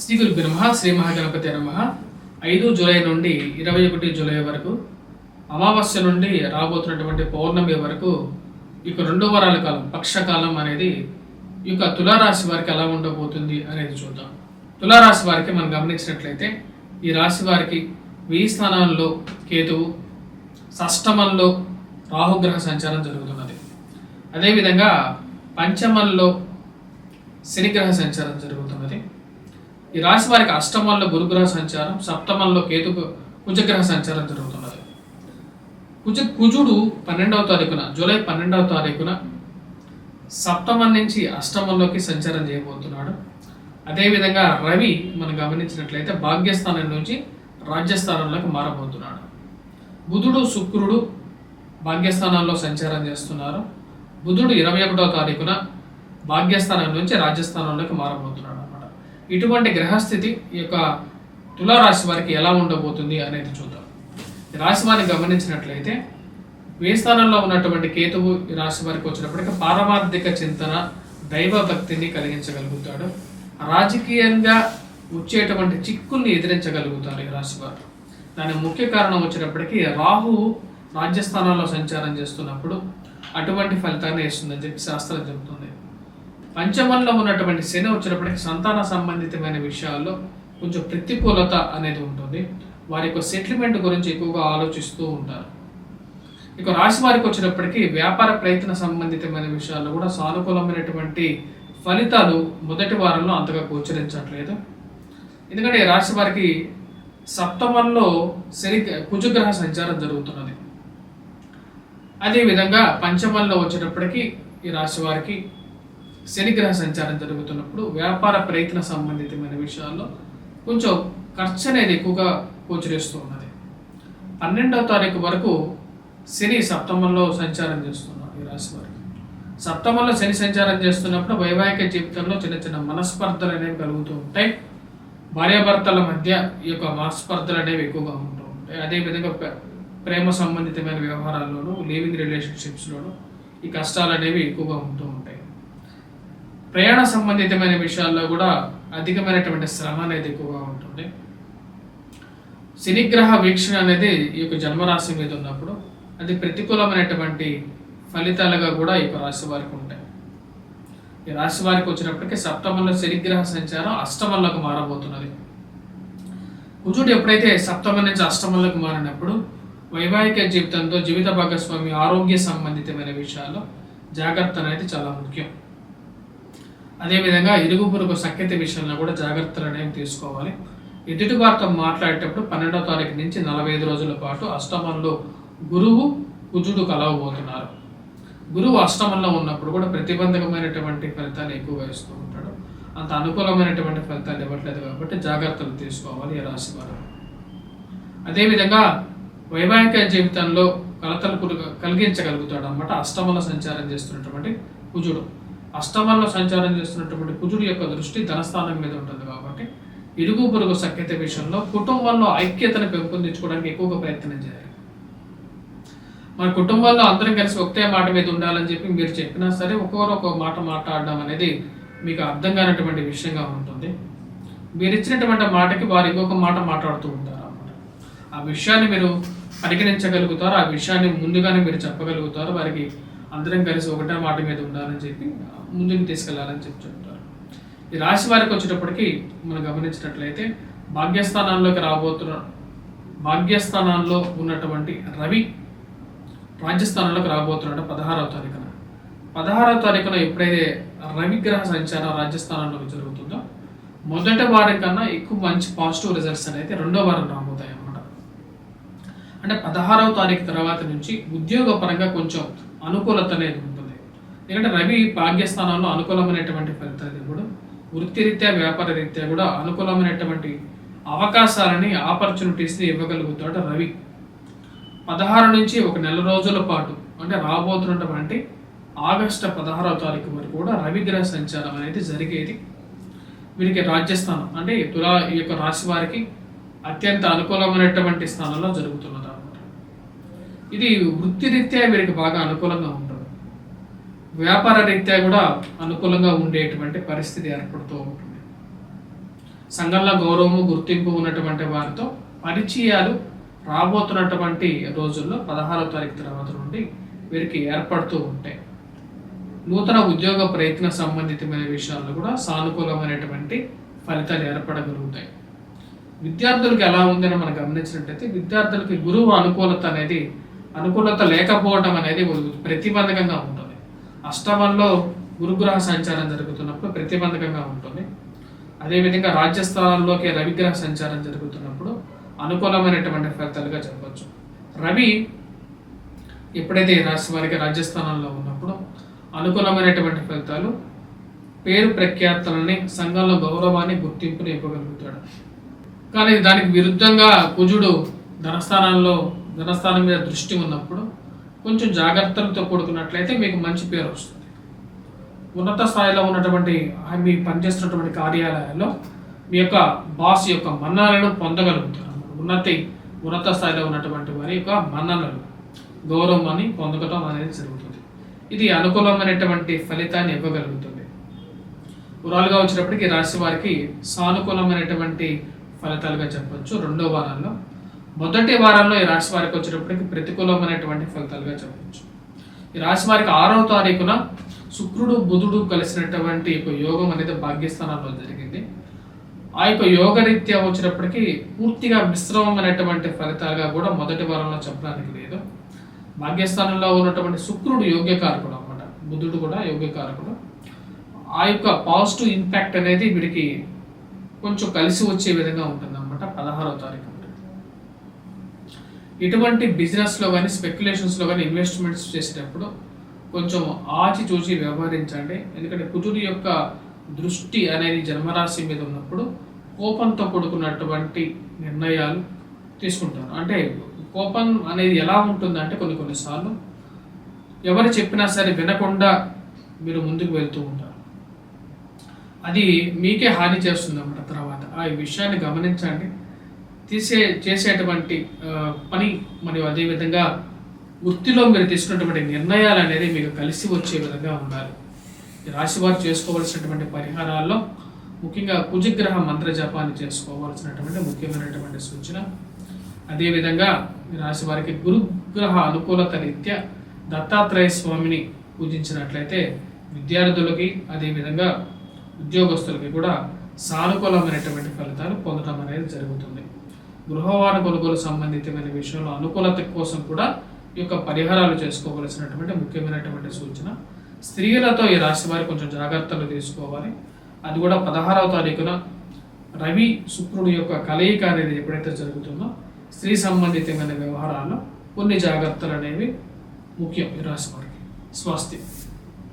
శ్రీ గురుభ్యో నమః. శ్రీ మహాగణపతి నమః. 5 జూలై నుండి 21 జూలై వరకు, అమావాస్య నుండి రాబోతున్నటువంటి పౌర్ణమి వరకు ఈ 2 వారాల కాలం, పక్షకాలం అనేది ఈ తులారాశి వారికి ఎలా ఉండబోతుంది అనేది చూద్దాం. తులారాశి వారికి మనం గమనించినట్లయితే, ఈ రాశి వారికి 1000 స్థానాల్లో కేతువు, షష్టమంలో రాహుగ్రహ సంచారం జరుగుతున్నది. అదేవిధంగా పంచమంలో శనిగ్రహ సంచారం జరుగుతున్నది. ఈ రాశి వారికి అష్టమంలో గురుగ్రహ సంచారం, సప్తమంలో కుజగ్రహ సంచారం జరుగుతున్నది. కుజుడు 12వ తారీఖున, జూలై 12వ తారీఖున సప్తమం నుంచి అష్టమంలోకి సంచారం చేయబోతున్నాడు. అదేవిధంగా రవి మనం గమనించినట్లయితే భాగ్యస్థానం నుంచి రాజ్యస్థానంలోకి మారబోతున్నాడు. బుధుడు, శుక్రుడు భాగ్యస్థానంలో సంచారం చేస్తున్నారు. బుధుడు 21వ తారీఖున భాగ్యస్థానం నుంచి రాజ్యస్థానంలోకి మారబోతున్నాడు అన్నమాట. ఇటువంటి గ్రహస్థితి ఈ యొక్క తులారాశి వారికి ఎలా ఉండబోతుంది అనేది చూద్దాం. ఈ రాశి వారిని గమనించినట్లయితే, స్థానంలో ఉన్నటువంటి కేతువు ఈ రాశి వారికి వచ్చినప్పటికీ పారమార్థిక చింతన, దైవ భక్తిని కలిగించగలుగుతాడు. రాజకీయంగా వచ్చేటువంటి చిక్కుల్ని ఎదిరించగలుగుతారు ఈ రాశి వారు. దాని ముఖ్య కారణం వచ్చినప్పటికీ రాహువు రాజ్యస్థానాల్లో సంచారం చేస్తున్నప్పుడు అటువంటి ఫలితాన్ని ఇస్తుందని చెప్పి శాస్త్రం చెబుతుంది. పంచమంలో ఉన్నటువంటి శని వచ్చినప్పటికీ సంతాన సంబంధితమైన విషయాల్లో కొంచెం ప్రతికూలత అనేది ఉంటుంది. వారి యొక్క సెటిల్మెంట్ గురించి ఎక్కువగా ఆలోచిస్తూ ఉంటారు. ఇక రాశి వారికి వచ్చినప్పటికీ వ్యాపార ప్రయత్న సంబంధితమైన విషయాల్లో కూడా సానుకూలమైనటువంటి ఫలితాలు మొదటి వారంలో అంతగా గోచరించట్లేదు. ఎందుకంటే రాశి వారికి సప్తమంలో కుజగ్రహ సంచారం జరుగుతున్నది. అదేవిధంగా పంచమంలో వచ్చేటప్పటికీ ఈ రాశి వారికి శనిగ్రహ సంచారం జరుగుతున్నప్పుడు వ్యాపార ప్రయత్న సంబంధితమైన విషయాల్లో కొంచెం ఖర్చు అనేది ఎక్కువగా గోచరిస్తూ ఉన్నది. 12వ తారీఖు వరకు శని సప్తమంలో సంచారం చేస్తున్నారు ఈ రాశి వారికి. సప్తమంలో శని సంచారం చేస్తున్నప్పుడు వైవాహిక జీవితంలో చిన్న చిన్న మనస్పర్ధలు అనేవి కలుగుతూ ఉంటాయి. భార్యాభర్తల మధ్య ఈ యొక్క మనస్పర్ధలు అనేవి ఎక్కువగా ఉంటూ ఉంటాయి. అదేవిధంగా ప్రేమ సంబంధితమైన వ్యవహారాల్లోనూ, లివింగ్ రిలేషన్షిప్స్లోనూ ఈ కష్టాలు అనేవి ఎక్కువగా ఉంటూ ఉంటాయి. ప్రయాణ సంబంధితమైన విషయాల్లో కూడా అధికమైనటువంటి శ్రమ అనేది ఎక్కువగా ఉంటుంది. శనిగ్రహ వీక్షణ అనేది ఈ యొక్క జన్మరాశి మీద ఉన్నప్పుడు అది ప్రతికూలమైనటువంటి ఫలితాలుగా కూడా ఈ యొక్క రాశి వారికి ఉంటాయి. ఈ రాశి వారికి వచ్చినప్పటికీ సప్తమంలో శనిగ్రహ సంచారం అష్టమంలోకి మారబోతున్నది. కుజుడు ఎప్పుడైతే సప్తమం నుంచి అష్టమంలోకి మారినప్పుడు వైవాహిక జీవితంతో, జీవిత భాగస్వామి ఆరోగ్య సంబంధితమైన విషయాల్లో జాగ్రత్త అనేది చాలా ముఖ్యం. అదేవిధంగా ఇరుగు పొరుగు సఖ్యత విషయంలో కూడా జాగ్రత్తలు అనేవి తీసుకోవాలి. ఎదుటి వారితో మాట్లాడేటప్పుడు 12వ తారీఖు నుంచి 45 రోజుల పాటు అష్టమంలో గురువు, కుజుడు కలవబోతున్నారు. గురువు అష్టమంలో ఉన్నప్పుడు కూడా ప్రతిబంధకమైనటువంటి ఫలితాలు ఎక్కువగా ఇస్తూ ఉంటాడు. అంత అనుకూలమైనటువంటి ఫలితాలు ఇవ్వట్లేదు కాబట్టి జాగ్రత్తలు తీసుకోవాలి ఈ రాశి వారు. అదేవిధంగా వైవాహిక జీవితంలో కలతలు కలిగించగలుగుతాడు అన్నమాట. అష్టమంలో సంచారం చేస్తున్నటువంటి కుజుడు, అష్టమంలో సంచారం చేస్తున్నటువంటి కుజుడు యొక్క దృష్టి ధనస్థానం మీద ఉంటుంది కాబట్టి ఇరుగు పొరుగు సఖ్యత విషయంలో కుటుంబంలో ఐక్యతను పెంపొందించుకోవడానికి ఎక్కువగా ప్రయత్నం చేయాలి. మన కుటుంబంలో అందరం కలిసి ఒకటే మాట మీద ఉండాలని చెప్పి మీరు చెప్పినా సరే ఒక్కొక్కరు ఒక్కొక్క మాట మాట్లాడడం అనేది మీకు అర్థం కానటువంటి విషయంగా ఉంటుంది. మీరు ఇచ్చినటువంటి మాటకి వారు ఇంకొక మాట మాట్లాడుతూ ఉంటారు అన్నమాట. ఆ విషయాన్ని మీరు పరిగణించగలుగుతారు, ఆ విషయాన్ని ముందుగానే మీరు చెప్పగలుగుతారు. వారికి అందరం కలిసి ఒకటే మాట మీద ఉండాలని చెప్పి ముందుకు తీసుకెళ్లాలని చెప్పి చెప్తారు. ఈ రాశి వారికి వచ్చేటప్పటికి మనం గమనించినట్లయితే భాగ్యస్థానాల్లో ఉన్నటువంటి రవి రాజ్యస్థానంలోకి రాబోతున్నాడు 16వ తారీఖున. 16వ తారీఖున ఎప్పుడైతే రవిగ్రహ సంచారం రాజ్యస్థానంలోకి జరుగుతుందో మొదటి వారం కన్నా ఎక్కువ మంచి పాజిటివ్ రిజల్ట్స్ అనేది 2వ వారం రాబోతాయి అన్నమాట. అంటే 16వ తారీఖు తర్వాత నుంచి ఉద్యోగపరంగా కొంచెం అనుకూలత అనేది ఉంటుంది. ఎందుకంటే రవి భాగ్యస్థానంలో అనుకూలమైనటువంటి ఫలితాలు కూడా వృత్తిరీత్యా, వ్యాపార రీత్యా కూడా అనుకూలమైనటువంటి అవకాశాలని, ఆపర్చునిటీస్ని ఇవ్వగలుగుతాడు రవి. 16 నుంచి ఒక నెల రోజుల పాటు, అంటే రాబోతున్నటువంటి ఆగస్టు 16వ తారీఖు వరకు కూడా రవిగ్రహ సంచారం అనేది జరిగేది. వీరికి రాజ్యస్థానం అంటే ఈ యొక్క రాశి వారికి అత్యంత అనుకూలమైనటువంటి స్థానంలో జరుగుతున్నది అన్నమాట. ఇది వృత్తిరీత్యా వీరికి బాగా అనుకూలంగా ఉంటుంది. వ్యాపార రీత్యా కూడా అనుకూలంగా ఉండేటువంటి పరిస్థితి ఏర్పడుతూ ఉంటుంది. సంఘంలో గౌరవము గుర్తింపు ఉన్నటువంటి వారితో పరిచయాలు రాబోతున్నటువంటి రోజుల్లో 16వ తారీఖు తర్వాత నుండి వీరికి ఏర్పడుతూ ఉంటాయి. నూతన ఉద్యోగ ప్రయత్న సంబంధితమైన విషయాల్లో కూడా సానుకూలమైనటువంటి ఫలితాలు ఏర్పడగలుగుతాయి. విద్యార్థులకు ఎలా ఉందని మనం గమనించినట్లయితే విద్యార్థులకి గురువు అనుకూలత లేకపోవడం అనేది ప్రతిబంధకంగా ఉంటుంది. అష్టమంలో గురుగ్రహ సంచారం జరుగుతున్నప్పుడు ప్రతిబంధకంగా ఉంటుంది. అదేవిధంగా రాజ్యస్థానాల్లోకి రవిగ్రహ సంచారం జరుగుతున్నప్పుడు అనుకూలమైనటువంటి ఫలితాలుగా చెప్పవచ్చు. రవి ఎప్పుడైతే ఈ రాశి వారికి రాజ్యస్థానంలో ఉన్నప్పుడు అనుకూలమైనటువంటి ఫలితాలు, పేరు ప్రఖ్యాతలని, సంఘంలో గౌరవాన్ని గుర్తింపుని ఇవ్వగలుగుతాడు. కానీ దానికి విరుద్ధంగా కుజుడు ధనస్థానం మీద దృష్టి ఉన్నప్పుడు కొంచెం జాగ్రత్తలతో కూడుకున్నట్లయితే మీకు మంచి పేరు వస్తుంది. ఉన్నత స్థాయిలో ఉన్నటువంటి మీ పనిచేస్తున్నటువంటి కార్యాలయాల్లో మీ యొక్క బాస్ యొక్క మన్ననలను పొందగలుగుతారు. ఉన్నత స్థాయిలో ఉన్నటువంటి వారి యొక్క మన్ననలు, గౌరవాన్ని పొందడం అనేది జరుగుతుంది. ఇది అనుకూలమైనటువంటి ఫలితాన్ని ఇవ్వగలుగుతుంది. ఉరాలుగా వచ్చినప్పటికీ రాశి వారికి సానుకూలమైనటువంటి ఫలితాలుగా చెప్పవచ్చు. రెండో వారంలో, మొదటి వారంలో ఈ రాశి వారికి వచ్చేటప్పటికి ప్రతికూలమైనటువంటి ఫలితాలుగా చెప్పవచ్చు. ఈ రాశి వారికి 6వ తారీఖున శుక్రుడు బుధుడు కలిసినటువంటి యొక్క యోగం అనేది భాగ్యస్థానంలో జరిగింది. ఆ యొక్క యోగరీత్యా వచ్చినప్పటికీ పూర్తిగా మిశ్రమమైనటువంటి ఫలితాలుగా కూడా మొదటి వారంలో చెప్పడానికి లేదు. భాగ్యస్థానంలో ఉన్నటువంటి శుక్రుడు యోగ్యకారకుడు అన్నమాట, బుధుడు కూడా యోగ్యకారకుడు. ఆ యొక్క పాజిటివ్ ఇంపాక్ట్ అనేది వీడికి కొంచెం కలిసి వచ్చే విధంగా ఉంటుంది అన్నమాట 16వ తారీఖు. ఇటువంటి బిజినెస్లో కానీ స్పెక్యులేషన్స్లో కానీ ఇన్వెస్ట్మెంట్స్ చేసేటప్పుడు కొంచెం ఆచి చూసి వ్యవహరించండి. ఎందుకంటే కుజుడి యొక్క దృష్టి అనేది జన్మరాశి మీద ఉన్నప్పుడు కోపంతో కూడుకున్నటువంటి నిర్ణయాలు తీసుకుంటారు. అంటే కోపం అనేది ఎలా ఉంటుందంటే కొన్నిసార్లు ఎవరు చెప్పినా సరే వినకుండా మీరు ముందుకు వెళ్తూ ఉంటారు. అది మీకే హాని చేస్తుంది అన్నమాట. తర్వాత ఈ విషయాన్ని గమనించండి. చేసేటువంటి పని మరియు అదేవిధంగా వృత్తిలో మీరు తీసుకున్నటువంటి నిర్ణయాలు అనేది మీకు కలిసి వచ్చే విధంగా ఉండాలి. ఈ రాశి వారు చేసుకోవాల్సినటువంటి పరిహారాల్లో ముఖ్యంగా కుజగ్రహ మంత్ర జపాన్ని చేసుకోవాల్సినటువంటి ముఖ్యమైనటువంటి సూచన. అదేవిధంగా ఈ రాశి వారికి గురుగ్రహ అనుకూలత రీత్యా దత్తాత్రేయ స్వామిని పూజించినట్లయితే విద్యార్థులకి అదేవిధంగా ఉద్యోగస్తులకి కూడా సానుకూలమైనటువంటి ఫలితాలు పొందడం అనేది జరుగుతుంది. గృహవాహన కొనుగోలు సంబంధితమైన విషయంలో అనుకూలత కోసం కూడా ఈ యొక్క పరిహారాలు చేసుకోవలసినటువంటి ముఖ్యమైనటువంటి సూచన. స్త్రీలతో ఈ రాశి వారి కొంచెం జాగ్రత్తలు తీసుకోవాలి. అది కూడా 16వ తారీఖున రవి శుక్రుడు యొక్క కలయిక అనేది ఎప్పుడైతే జరుగుతుందో స్త్రీ సంబంధితమైన వ్యవహారాల్లో కొన్ని జాగ్రత్తలు అనేవి ముఖ్యం ఈ రాశి వారికి. స్వస్తి.